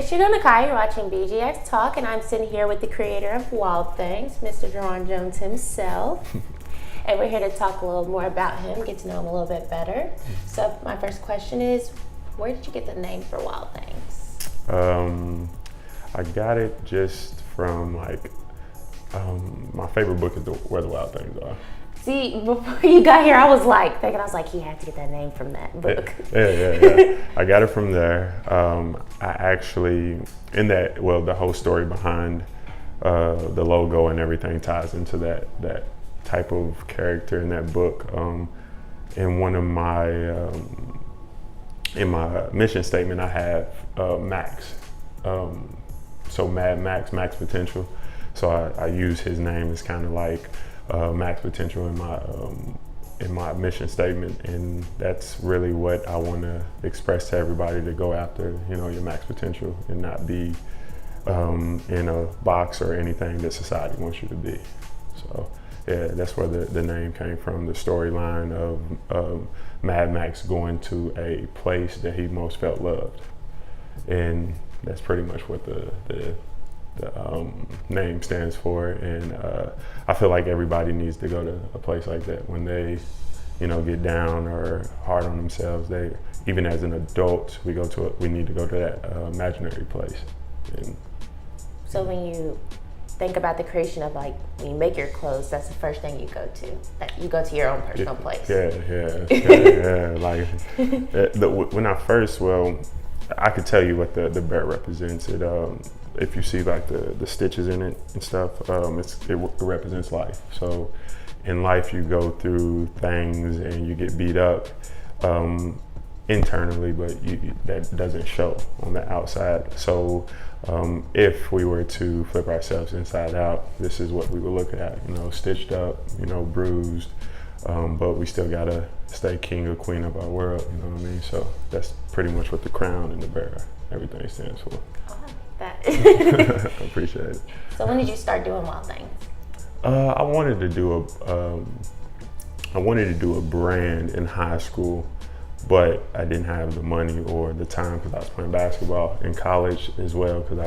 It's your girl Nakai. You're watching BGX Talk, and I'm sitting here with the creator of Wild Things, Mr. Jerron Jones himself. And we're here to talk a little more about him, get to know him a little bit better. So my first question is, where did you get the name for Wild Things? I got it just from my favorite book is Where the Wild Things Are. See, before you got here, I was like, he had to get that name from that book. Yeah. I got it from there. I actually, the whole story behind the logo and everything ties into that type of character in that book. In one of my, in my mission statement, I have Max. So Mad Max, Max Potential. So I use his name as kind of like max potential in my mission statement, and that's really what I want to express to everybody, to go after, your max potential and not be in a box or anything that society wants you to be. So yeah, that's where the name came from, the storyline of Mad Max going to a place that he most felt loved, and that's pretty much what the name stands for. And I feel like everybody needs to go to a place like that when they get down or hard on themselves. Even as an adult, we need to go to that imaginary place. And so when you think about the creation of, like, when you make your clothes, that's the first thing you go to. That you go to your own personal place. Yeah. Like when I first, I could tell you what the bear represents. It if you see like the stitches in it and stuff, it represents life. So in life, you go through things and you get beat up internally, but that doesn't show on the outside. So if we were to flip ourselves inside out, this is what we would look at, stitched up, bruised, but we still gotta stay king or queen of our world, you know what I mean? So that's pretty much what the crown and the bear, everything stands for. That. I appreciate it. So when did you start doing Wild Things? I wanted to do a brand in high school, but I didn't have the money or the time because I was playing basketball in college as well. Because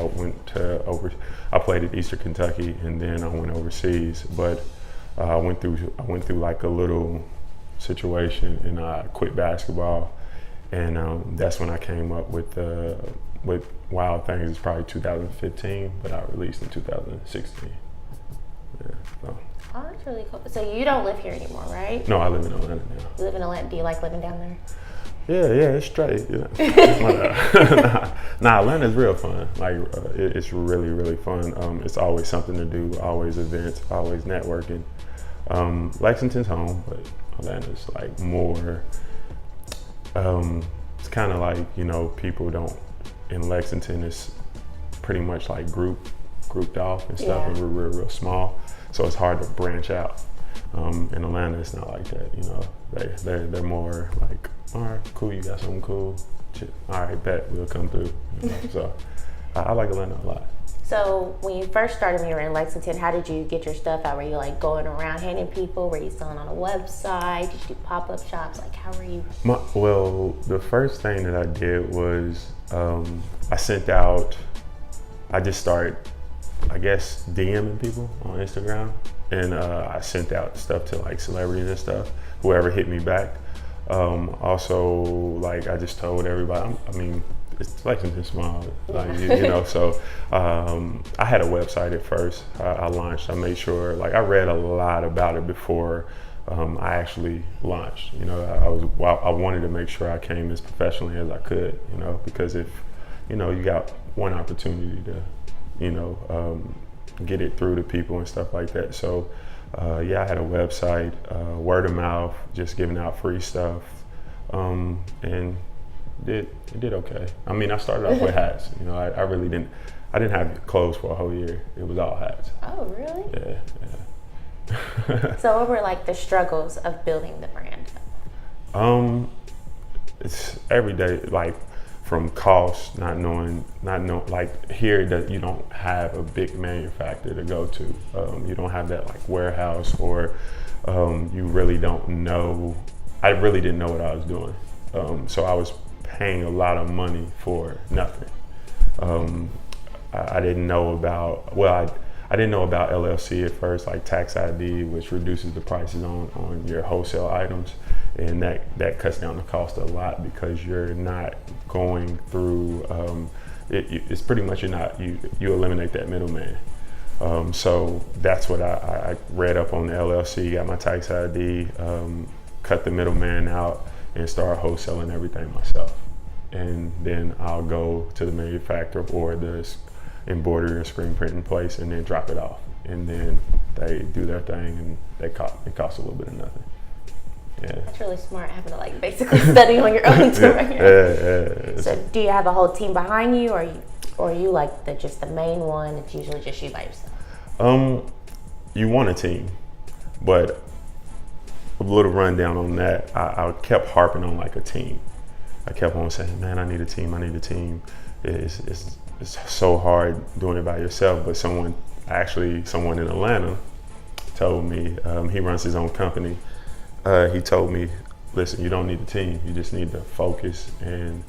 I played at Eastern Kentucky and then I went overseas. But I went through like a little situation and I quit basketball, and that's when I came up with Wild Things. It's probably 2015, but I released in 2016. Yeah, so. Oh, that's really cool. So you don't live here anymore, right? No, I live in Atlanta now. You live in Atlanta. Do you like living down there? Yeah, it's straight. Nah, Atlanta's real fun. Like, it's really, really fun. It's always something to do, always events, always networking. Lexington's home, but Atlanta's like more, it's kind of like, people don't, in Lexington, it's pretty much like grouped off and stuff, and we're real small, so it's hard to branch out. In Atlanta, it's not like that. They're more like, all right, cool, you got something cool, all right, bet, we'll come through. So I like Atlanta a lot. So when you first started, when you were in Lexington, how did you get your stuff out? Were you like going around handing people? Were you selling on a website? Did you do pop-up shops? Like, how were you? The first thing that I did was I just started, I guess, DMing people on Instagram, and I sent out stuff to like celebrities and stuff, whoever hit me back. Also, like, I just told everybody, I mean, it's Lexington small, like, so I had a website at first. I launched, I made sure, like, I read a lot about it before I actually launched. I wanted to make sure I came as professionally as I could, because if, you got one opportunity to, get it through to people and stuff like that. So I had a website, word of mouth, just giving out free stuff, and it did okay. I mean, I started off with hats. I really didn't have clothes for a whole year. It was all hats. Oh, really? Yeah. So what were like the struggles of building the brand? It's every day, like, from cost, not knowing, like, here that you don't have a big manufacturer to go to. You don't have that like warehouse, or you really don't know. I really didn't know what I was doing. So I was paying a lot of money for nothing. I didn't know about, I didn't know about LLC at first, like tax ID, which reduces the prices on your wholesale items. And that cuts down the cost a lot because you're not going through, it's pretty much you eliminate that middleman. So that's what I read up on the LLC, got my tax ID, cut the middleman out, and start wholesaling everything myself. And then I'll go to the manufacturer or the embroidery and screen printing place and then drop it off. And then they do their thing and it costs a little bit of nothing. Yeah. That's really smart, having to like basically study on your own too. Yeah. So do you have a whole team behind you, or are you like just the main one? It's usually just you by yourself. You want a team, but a little rundown on that. I kept harping on like a team. I kept on saying, man, I need a team. It's so hard doing it by yourself. But someone in Atlanta told me, he runs his own company. He told me, listen, you don't need a team. You just need to focus and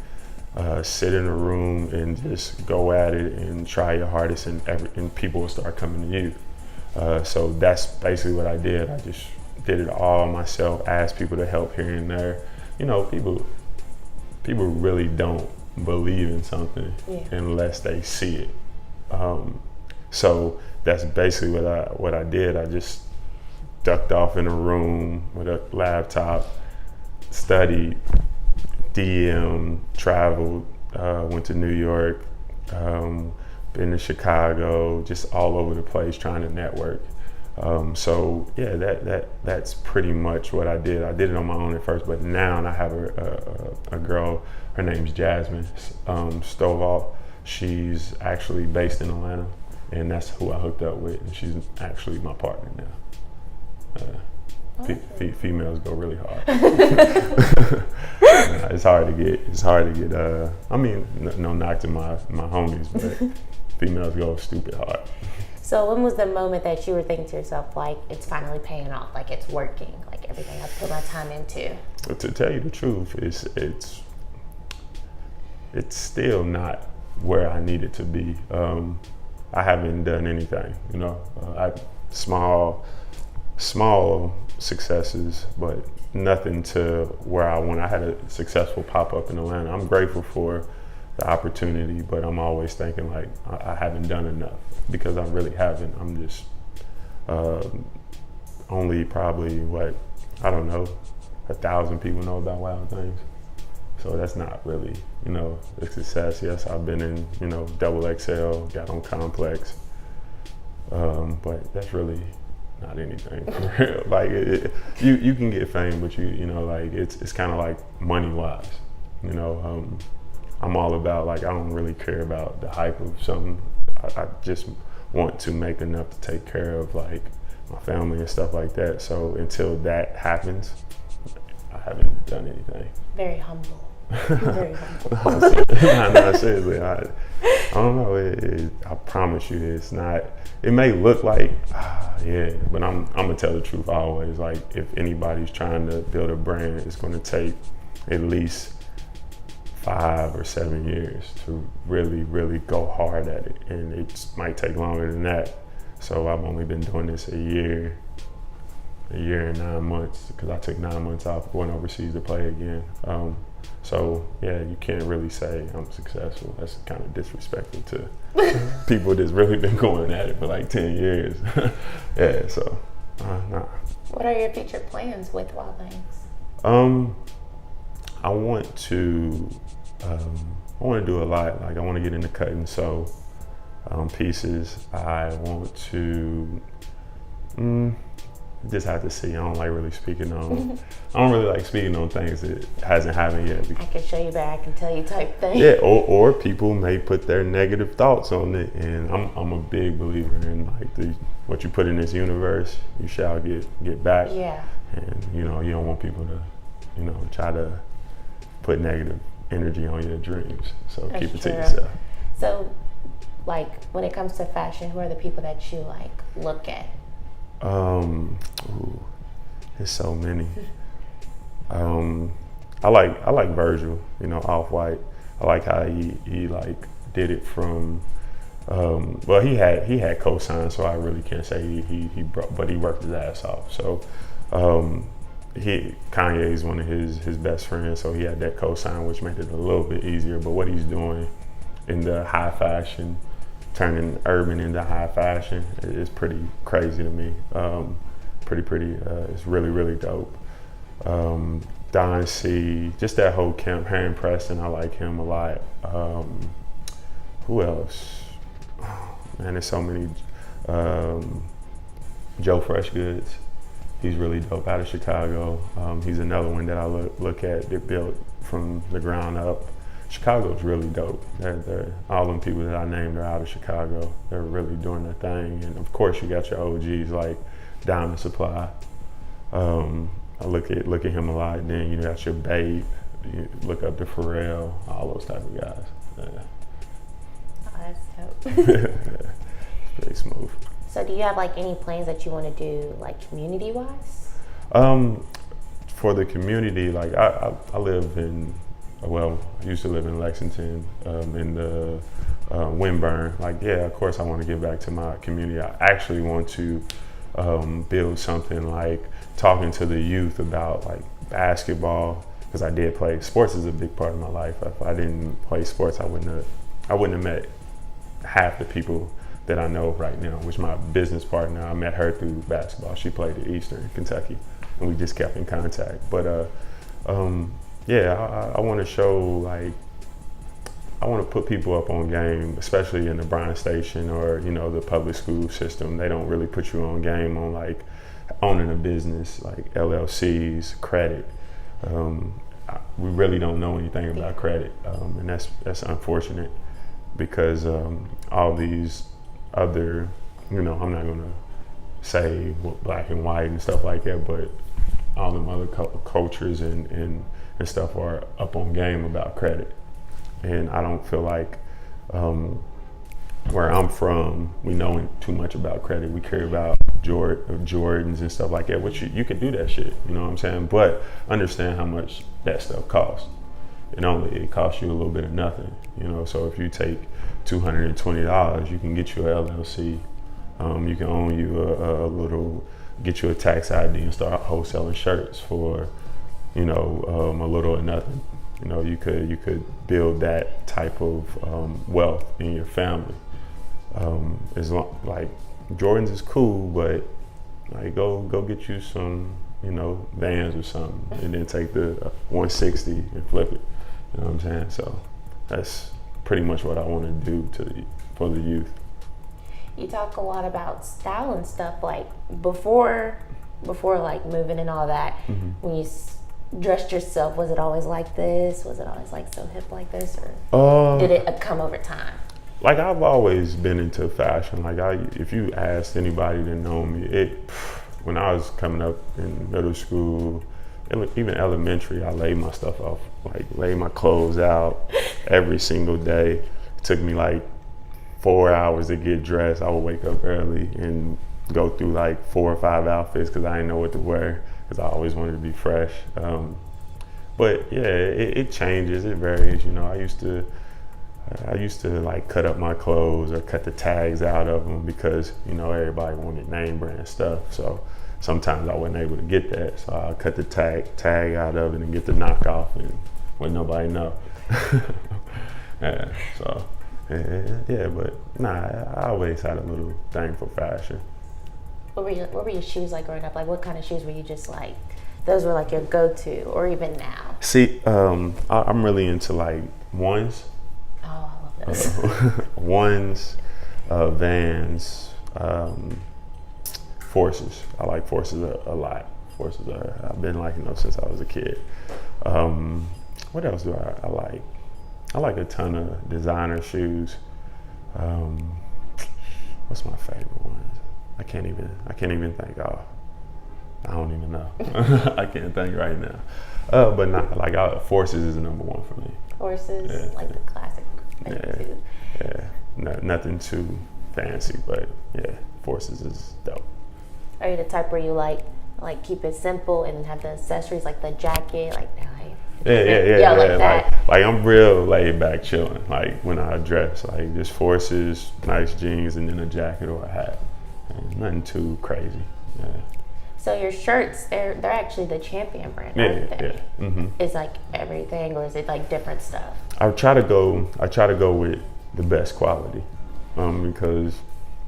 sit in a room and just go at it and try your hardest, and people will start coming to you. So that's basically what I did. I just did it all myself, asked people to help here and there. You know, people really don't believe in something unless they see it. So that's basically what I did. I just ducked off in a room with a laptop, studied, DM, traveled, went to New York, been to Chicago, just all over the place trying to network. So yeah, that's pretty much what I did. I did it on my own at first, but now I have a girl. Her name's Jasmine Stovall. She's actually based in Atlanta, and that's who I hooked up with. And she's actually my partner now. Females go really hard. It's hard to get. I mean, no knock to my homies, but females go stupid hard. So when was the moment that you were thinking to yourself, like, it's finally paying off, like it's working, like everything I put my time into? To tell you the truth, it's still not where I need it to be. I haven't done anything, you know. I small successes, but nothing to where I want. I had a successful pop-up in Atlanta. I'm grateful for the opportunity, but I'm always thinking like I haven't done enough, because I really haven't. I'm just only probably 1,000 people know about Wild Things. So that's not really, you know, a success. Yes, I've been in, you know, XXL, got on Complex, but that's really not anything for real. Like you can get fame, but you know, like it's kind of like money wise, you know. I'm all about, like, I don't really care about the hype of something. I just want to make enough to take care of like my family and stuff like that. So until that happens, I haven't done anything. Very humble. Very humble. No, seriously, I don't know. I promise you, it's not. It may look like, but I'm gonna tell the truth always. Like, if anybody's trying to build a brand, it's gonna take at least 5 or 7 years to really, really go hard at it, and it might take longer than that. So I've only been doing this a year and 9 months, because I took 9 months off going overseas to play again. So yeah, you can't really say I'm successful. That's kind of disrespectful to people that's really been going at it for like 10 years. Yeah, so nah. What are your future plans with Wild Things? I want to do a lot. Like, I want to get into cut and sew pieces. I want to just have to see. I don't like really speaking on. I don't really like speaking on things that hasn't happened yet. I can show you back and tell you type thing. Yeah, or people may put their negative thoughts on it, and I'm a big believer in like what you put in this universe, you shall get back. Yeah. And you know, you don't want people to, you know, try to put negative energy on your dreams. So That's keep it true. to yourself. So, like, when it comes to fashion, who are the people that you like look at? There's so many. I like Virgil, you know, Off-White. I like how he like did it from. Well, he had co-sign, so I really can't say he brought, but he worked his ass off. So Kanye is one of his best friends, so he had that co-sign, which made it a little bit easier. But what he's doing in the high fashion, turning urban into high fashion, is pretty crazy to me. Pretty. It's really dope. Don C, just that whole camp. Harry Preston, I like him a lot. Who else? Oh, man, there's so many. Joe Freshgoods, he's really dope out of Chicago. He's another one that I look at that built from the ground up. Chicago's really dope. All them people that I named are out of Chicago. They're really doing their thing. And of course you got your OGs like Diamond Supply. I look at him a lot. Then you got your Babe. You look up to Pharrell, all those type of guys. Yeah. Oh, that's dope. It's pretty smooth. So do you have like any plans that you want to do like community wise? For the community, like I live in, well, I used to live in Lexington, in the Windburn. Like, yeah, of course I want to give back to my community. I actually want to build something like talking to the youth about like basketball, because I did play. Sports is a big part of my life. If I didn't play sports, I wouldn't have met half the people that I know right now, which my business partner, I met her through basketball. She played at Eastern Kentucky, and we just kept in contact. But yeah, I want to show, like, I want to put people up on game, especially in the Bryan Station or, you know, the public school system. They don't really put you on game on like owning a business, like LLCs, credit. We really don't know anything about credit, and that's unfortunate, because all these other, you know, I'm not gonna say black and white and stuff like that, but all them other cultures and stuff are up on game about credit. And I don't feel like where I'm from, we know too much about credit. We care about Jordans and stuff like that, which you can do that shit, you know what I'm saying? But understand how much that stuff costs. It costs you a little bit of nothing, you know? So if you take $220, you can get you an LLC. You can own you get you a tax ID and start wholesaling shirts for, you know, a little or nothing. You know, you could build that type of wealth in your family. As long, like, Jordans is cool, but like go get you some, you know, Vans or something, and then take the 160 and flip it. You know what I'm saying? So that's pretty much what I want to do for the youth. You talk a lot about style and stuff, like before like moving and all that. Mm-hmm. When you dressed yourself, was it always like this? Was it always like so hip like this, or did it come over time? Like, I've always been into fashion. Like, if you asked anybody that know me, when I was coming up in middle school, even elementary, I laid my stuff off, like laid my clothes out every single day. It took me like 4 hours to get dressed. I would wake up early and go through like 4 or 5 outfits because I didn't know what to wear, because I always wanted to be fresh. But yeah, it changes, it varies. You know, I used to like cut up my clothes or cut the tags out of them because, you know, everybody wanted name brand stuff. So sometimes I wasn't able to get that. So I cut the tag out of it and get the knockoff, and let nobody know. Yeah, so yeah, but nah, I always had a little thing for fashion. What were your shoes like growing up? Like, what kind of shoes were you just like, those were like your go-to, or even now? See, I'm really into like ones. Oh, I love those. Ones, Vans, Forces. I like Forces a lot. Forces I've been liking those since I was a kid. What else do I like? I like a ton of designer shoes. What's my favorite ones? I can't even think. I don't even know. I can't think right now. But not like Forces is the number one for me. Forces, yeah. Like the classic. Yeah. Nothing too fancy, but yeah, Forces is dope. Are you the type where you like keep it simple and have the accessories like the jacket, like Yeah. Like that. Like I'm real laid back, chilling. Like when I dress, like just forces, nice jeans, and then a jacket or a hat. And nothing too crazy. Yeah. So your shirts, they're actually the Champion brand, aren't they? Yeah. Mm-hmm. Is like everything, or is it like different stuff? I try to go with the best quality, because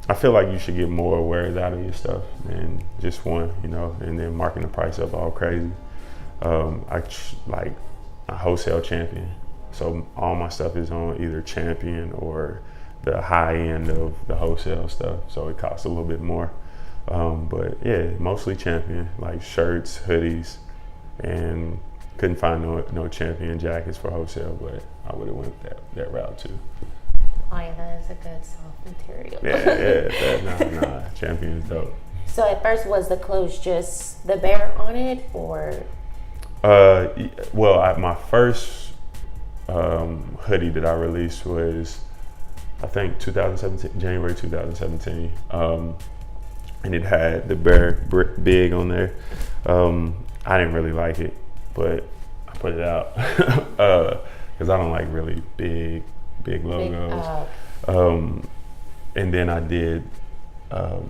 I feel like you should get more wears out of your stuff than just one, you know, and then marking the price up all crazy. Like a wholesale Champion, so all my stuff is on either Champion or the high end of the wholesale stuff, so it costs a little bit more. But yeah, mostly Champion, like shirts, hoodies, and couldn't find no Champion jackets for wholesale, but I would have went that route too. Oh yeah, that is a good soft material. Nah, Champion is dope. So at first, was the clothes just the bear on it, or? Well, my first hoodie that I released was, I think, January 2017. And it had the bear big on there. I didn't really like it, but I put it out because I don't like really big logos. And then I did a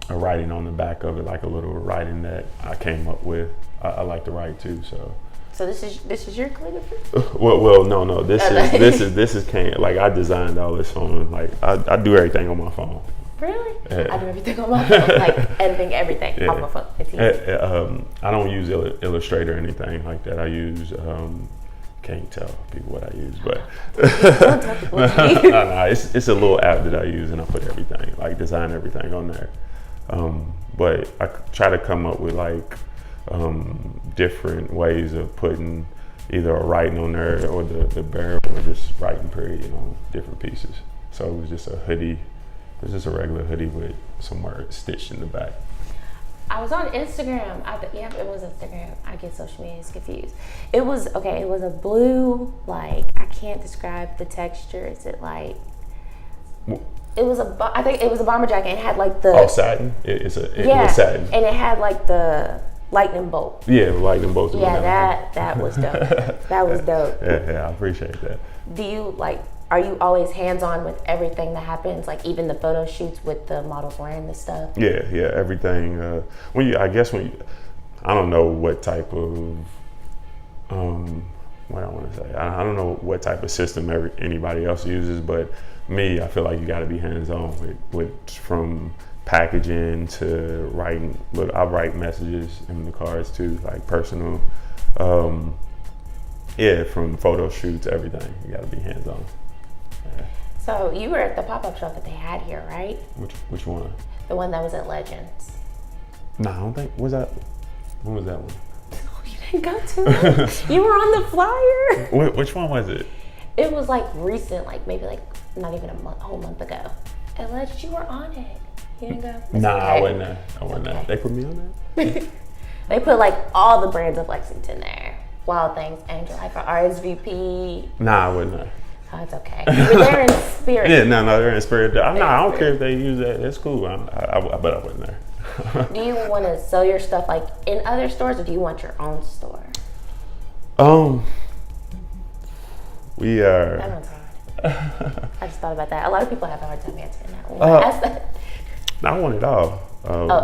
writing on the back of it, like a little writing that I came up with. I like to write too, so. So this is your calligraphy? Well, no. This is like I designed all this on, like I do everything on my phone. Really? I do everything on my phone, like editing everything on my phone. It's easy. I don't use Illustrator or anything like that. I use, can't tell people what I use, but no, it's a little app that I use, and I put everything, like design everything on there. But I try to come up with like different ways of putting either a writing on there or the barrel, or just writing period on different pieces. So it was just a hoodie. It's just a regular hoodie with some words stitched in the back. I was on Instagram. It was Instagram. I get social media confused. It was a blue, like, I can't describe the texture. Is it like? It was I think it was a bomber jacket. It had like the. Satin. It was satin. And it had like the lightning bolt. Yeah, lightning bolts. Yeah, that was dope. That was dope. Yeah, I appreciate that. Do you are you always hands-on with everything that happens, like even the photo shoots with the models wearing the stuff? Yeah, everything. I don't know what type of, what I want to say. I don't know what type of system anybody else uses, but me, I feel like you got to be hands-on with from packaging to writing. Look, I write messages in the cards too, like personal. From photo shoots, everything. You got to be hands-on. Yeah. So you were at the pop-up shop that they had here, right? Which one? The one that was at Legends. No, I don't think. When was that one? Oh, you didn't go to it? You were on the flyer. Which one was it? It was like recent, like maybe like not even a whole month ago. At Legends, you were on it. You didn't go? Nah, okay. I wasn't there. They put me on there? They put like all the brands of Lexington there. Wild Things, Angel Life, RSVP. Nah, I wasn't there. Oh, it's okay. You were there in spirit. Yeah, no, they're in spirit. I don't care if they use that. That's cool. I bet I wasn't there. Do you want to sell your stuff like in other stores, or do you want your own store? We are. That one's hard. I just thought about that. A lot of people have a hard time answering that one. I want it all.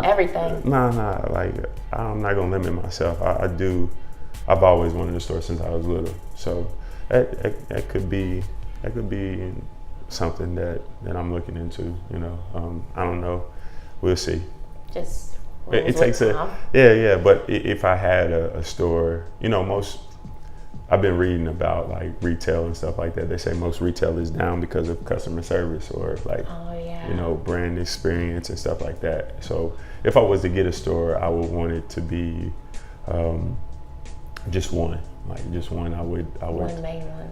Everything. Nah. Like I'm not gonna limit myself. I've always wanted a store since I was little. So that could be something that I'm looking into. You know, I don't know. We'll see. Just it takes yeah. But if I had a store, you know, I've been reading about like retail and stuff like that. They say most retail is down because of customer service or like you know, brand experience and stuff like that. So if I was to get a store, I would want it to be just one. Like just one. I would one main one.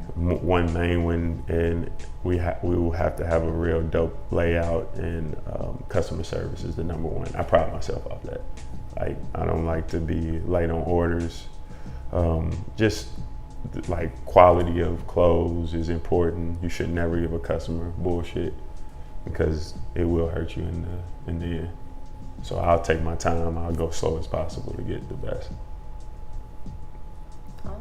One main one, and we will have to have a real dope layout, and customer service is the number one. I pride myself off that. Like I don't like to be late on orders. Just like quality of clothes is important. You should never give a customer bullshit because it will hurt you in the end. So I'll take my time. I'll go slow as possible to get the best. Oh,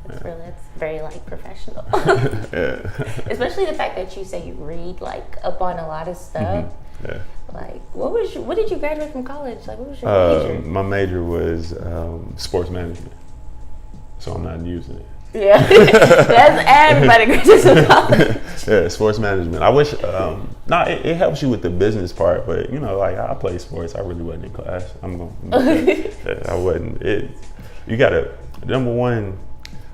That's very like professional. Yeah. Especially the fact that you say you read like up on a lot of stuff. Yeah. Like, what did you graduate from college? Like, what was your major? My major was sports management, so I'm not using it. Yeah, that's everybody graduates from college. Yeah, sports management. I wish, it helps you with the business part, but you know, like I play sports. I really wasn't in class. I wasn't. You gotta, number one,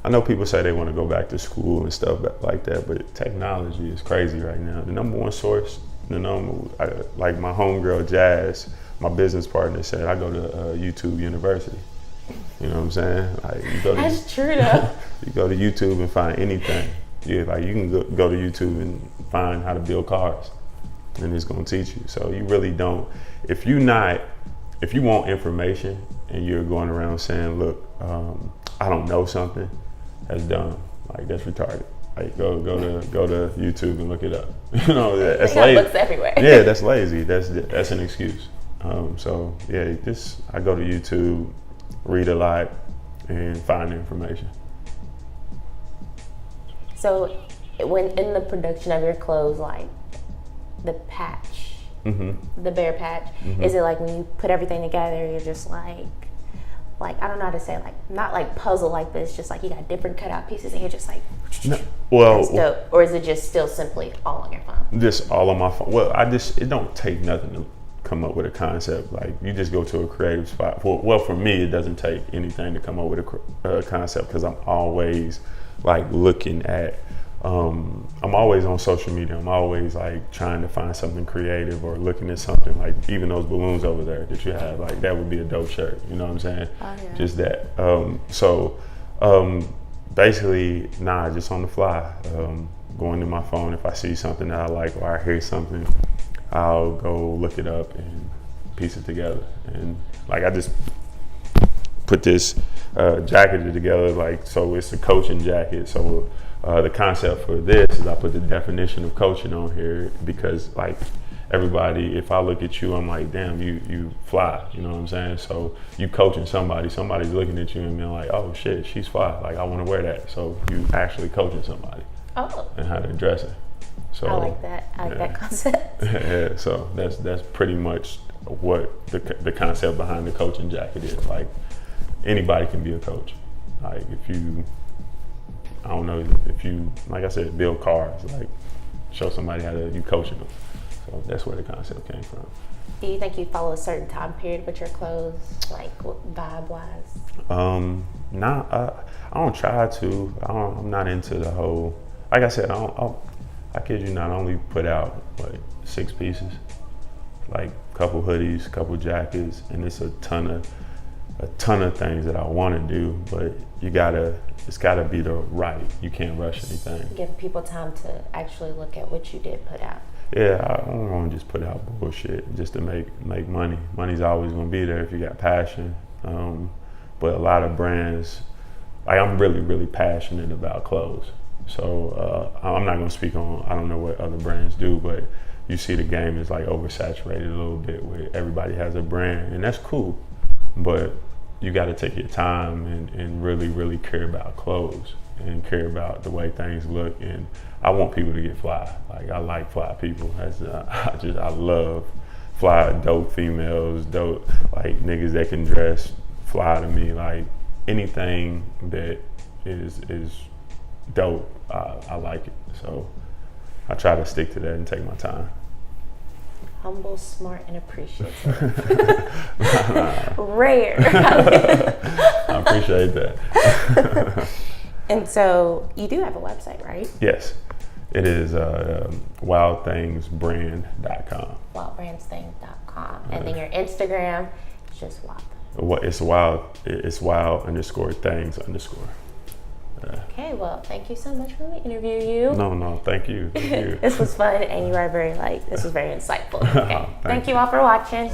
I know people say they want to go back to school and stuff like that, but technology is crazy right now. The number one source, like my homegirl Jazz, my business partner said, I go to YouTube University. You know what I'm saying? Like That's true though. You go to YouTube and find anything. You can go to YouTube and find how to build cars, and it's gonna teach you. So you really don't. If you want information and you're going around saying, "Look, I don't know something," that's dumb. Like that's retarded. Like go to YouTube and look it up. You know, that's lazy. Books everywhere. Yeah, that's lazy. That's an excuse. So yeah, I go to YouTube, read a lot, and find information. So, when in the production of your clothes, like the patch, the bare patch, is it like when you put everything together, you're just like I don't know how to say, like not like puzzle like this, just like you got different cutout pieces and you're just like, that's dope. Or is it just still simply all on your phone? Just all on my phone. Well, it don't take nothing to come up with a concept. Like you just go to a creative spot. Well, for me, it doesn't take anything to come up with a concept because I'm always like looking at. I'm always on social media. I'm always like trying to find something creative or looking at something like even those balloons over there that you have. Like that would be a dope shirt. You know what I'm saying? Oh, yeah. Just that. Basically, just on the fly. Going to my phone if I see something that I like or I hear something. I'll go look it up and piece it together. And like I just put this jacket together, like so it's a coaching jacket. So the concept for this is I put the definition of coaching on here because like everybody, if I look at you, I'm like, damn, you fly. You know what I'm saying? So you coaching somebody's looking at you and being like, oh shit, she's fly. Like I want to wear that. So you actually coaching somebody. Oh. And how they're dressing. So I like that. I like that concept. Yeah, so that's pretty much what the concept behind the coaching jacket is. Like anybody can be a coach. Like if you like I said, build cars, like show somebody you coaching them. So that's where the concept came from. Do you think you follow a certain time period with your clothes, like vibe wise? I don't try to. I'm not into the whole. Like I said, I kid you not, I only put out like 6 pieces, like a couple hoodies, a couple jackets, and it's a ton of things that I want to do, but it's gotta be the right. You can't rush anything. Give people time to actually look at what you did put out. Yeah, I don't want to just put out bullshit just to make money. Money's always gonna be there if you got passion. But a lot of brands, like I'm really, really passionate about clothes. So I'm not gonna speak on, I don't know what other brands do, but you see the game is like oversaturated a little bit where everybody has a brand, and that's cool. But you gotta take your time and really, really care about clothes and care about the way things look. And I want people to get fly. Like I like fly people. I love fly, dope females, dope like niggas that can dress fly to me. Like anything that is dope, I like it. So I try to stick to that and take my time. Humble, smart, and appreciative. Nah. Rare. I appreciate that. And so you do have a website, right? Yes. It is wildthingsbrand.com. Wildbrandsthing.com. And then your Instagram is just wild. It's wild_things_. Okay, well, thank you so much for me interview you. No, thank you. This was fun, and you are this was very insightful. Okay, thank you all for watching.